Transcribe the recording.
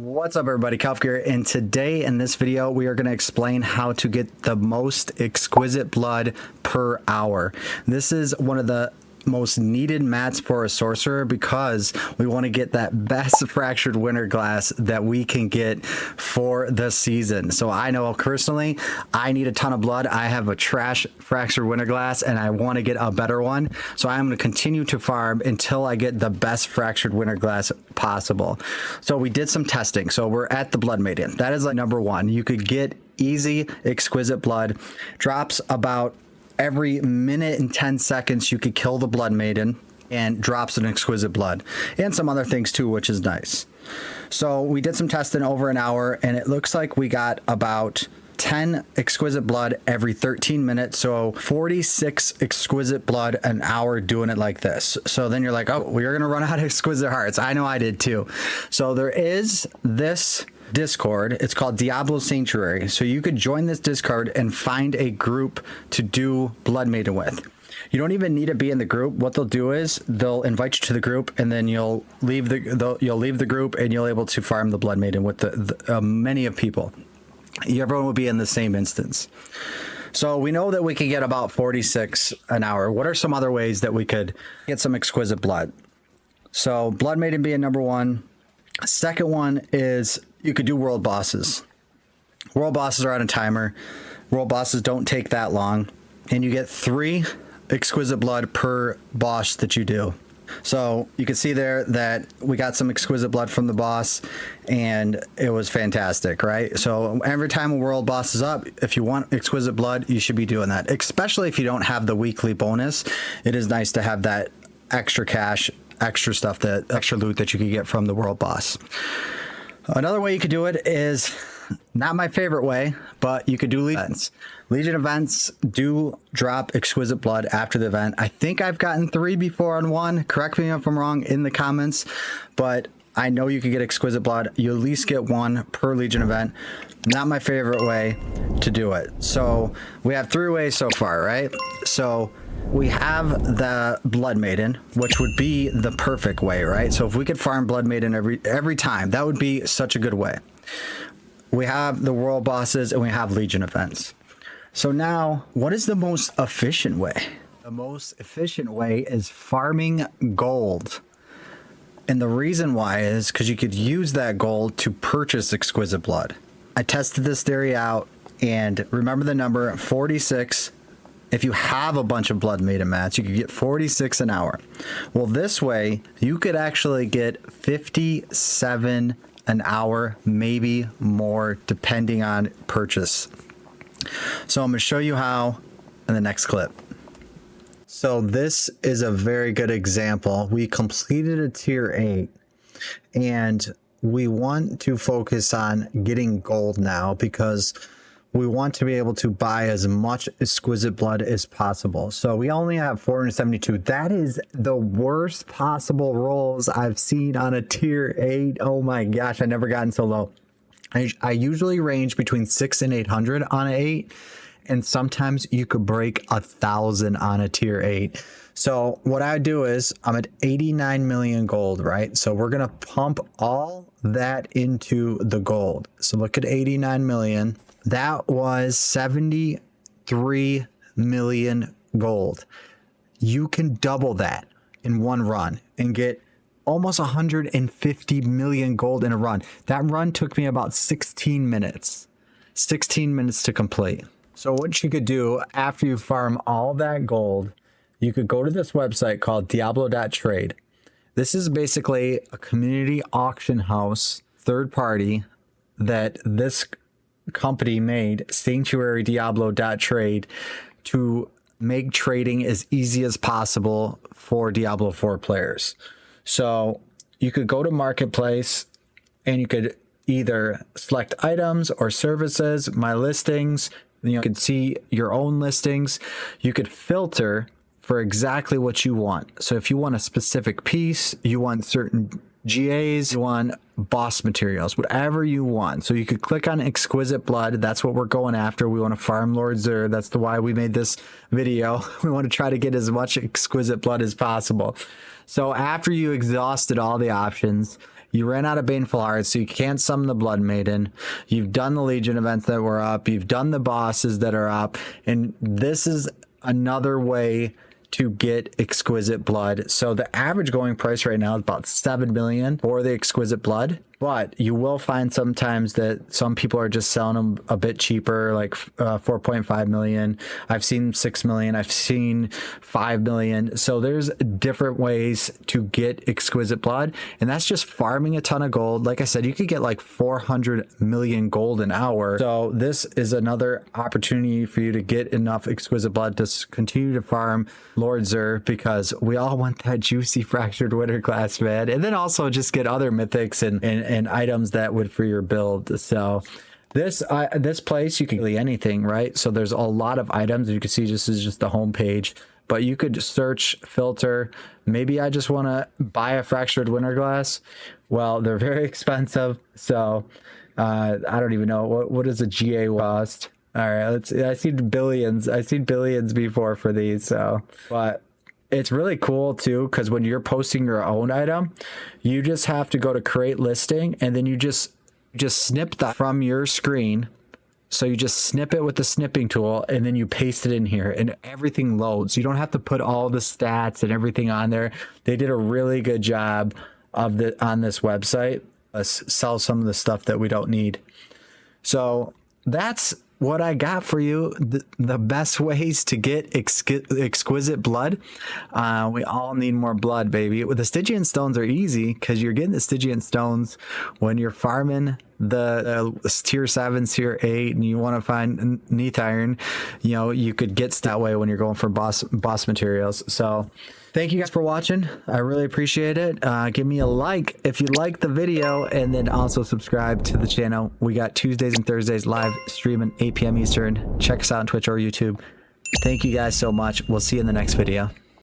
What's up everybody, Calf here, and today in this video we are going to explain how to get the most exquisite blood per hour. This is one of the most needed mats for a sorcerer because we want to get that best fractured winter glass that we can get for the season. So I know personally I need a ton of blood. I have a trash fractured winter glass and I want to get a better one, so I'm going to continue to farm until I get the best fractured winter glass possible. So we did some testing. So we're at the Blood Maiden. That is like number one. You could get easy exquisite blood. Drops about every minute and 10 seconds. You could kill the Blood Maiden and drops an exquisite blood and some other things too, which is nice. So we did some testing over an hour and it looks like we got about 10 exquisite blood every 13 minutes. So 46 exquisite blood an hour doing it like this. So then you're like, oh, we're going to run out of exquisite hearts. I know I did too. So there is this Discord. It's called Diablo Sanctuary. So you could join this Discord and find a group to do Blood Maiden with. You don't even need to be in the group. What they'll do is they'll invite you to the group, and then you'll leave the group, and you'll able to farm the Blood Maiden with the many of people. Everyone will be in the same instance. So we know that we can get about 46 an hour. What are some other ways that we could get some exquisite blood? So Blood Maiden being number one. Second one is you could do world bosses. World bosses are on a timer. World bosses don't take that long, and you get 3 exquisite blood per boss that you do. So you can see there that we got some exquisite blood from the boss and it was fantastic, right? So every time a world boss is up, if you want exquisite blood, you should be doing that, especially if you don't have the weekly bonus. It is nice to have that extra cash, extra stuff, that extra loot that you can get from the world boss. Another way you could do it is not my favorite way, but you could do Legion events. Legion events do drop exquisite blood after the event. I think I've gotten 3 before on one. Correct me if I'm wrong in the comments, but I know you could get exquisite blood. You at least get 1 per Legion event. Not my favorite way to do it. So we have 3 ways so far, right? So we have the Blood Maiden, which would be the perfect way, right? So if we could farm Blood Maiden every time, that would be such a good way. We have the world bosses and we have Legion events. So now, what is the most efficient way? The most efficient way is farming gold. And the reason why is because you could use that gold to purchase exquisite blood. I tested this theory out, and remember the number 46. If you have a bunch of Blood Maiden mats, you could get 46 an hour. Well, this way, you could actually get 57 an hour, maybe more, depending on purchase. So I'm going to show you how in the next clip. So this is a very good example. We completed a tier 8 and we want to focus on getting gold now because we want to be able to buy as much exquisite blood as possible. So we only have 472. That is the worst possible rolls I've seen on a tier 8. Oh my gosh, I never gotten so low. I usually range between 600 and 800 on an 8, and sometimes you could break 1,000 on a tier 8. So what I do is I'm at 89 million gold, right? So we're gonna pump all that into the gold. So look at 89 million. That was 73 million gold. You can double that in one run and get almost 150 million gold in a run. That run took me about 16 minutes. 16 minutes to complete. So what you could do after you farm all that gold, you could go to this website called Diablo.trade. This is basically a community auction house, third party, that this company made, Sanctuary Diablo.trade, to make trading as easy as possible for Diablo 4 players. So you could go to Marketplace and you could either select items or services, my listings. You could see your own listings. You could filter for exactly what you want. So if you want a specific piece, you want certain GAs, you want boss materials, whatever you want. So you could click on exquisite blood. That's what we're going after. We want to farm Lord ZIR. That's why we made this video. We want to try to get as much exquisite blood as possible. So after you exhausted all the options, You ran out of Baneful Hearts, so you can't summon the Blood Maiden. You've done the Legion events that were up. You've done the bosses that are up. And this is another way to get Exquisite Blood. So the average going price right now is about 7 million for the Exquisite Blood. But you will find sometimes that some people are just selling them a bit cheaper, like 4.5 million. I've seen 6 million. I've seen 5 million. So there's different ways to get Exquisite Blood. And that's just farming a ton of gold. Like I said, you could get like 400 million gold an hour. So this is another opportunity for you to get enough Exquisite Blood to continue to farm Lord ZIR, because we all want that juicy Fractured Winter Glass, man. And then also just get other mythics and items that would for your build. So this place, you can really anything, right? So there's a lot of items. You can see this is just the home page, but you could search, filter. Maybe I just want to buy a Fractured Winter Glass. Well, they're very expensive. So I don't even know what does a GA cost. All right, I've seen billions before for these. So, but it's really cool too, because when you're posting your own item, you just have to go to create listing, and then you just snip that from your screen. So you just snip it with the snipping tool, and then you paste it in here, and everything loads. You don't have to put all the stats and everything on there. They did a really good job on this website. Sell some of the stuff that we don't need. So that's what I got for you, the best ways to get exquisite blood. We all need more blood, baby. With the Stygian stones are easy because you're getting the Stygian stones when you're farming the tier 7, tier 8, and you want to find Neath Iron. You know, you could get that way when you're going for boss materials. So thank you guys for watching. I really appreciate it. Give me a like if you like the video, and then also subscribe to the channel. We got Tuesdays and Thursdays live streaming 8 p.m. Eastern. Check us out on Twitch or YouTube. Thank you guys so much. We'll see you in the next video.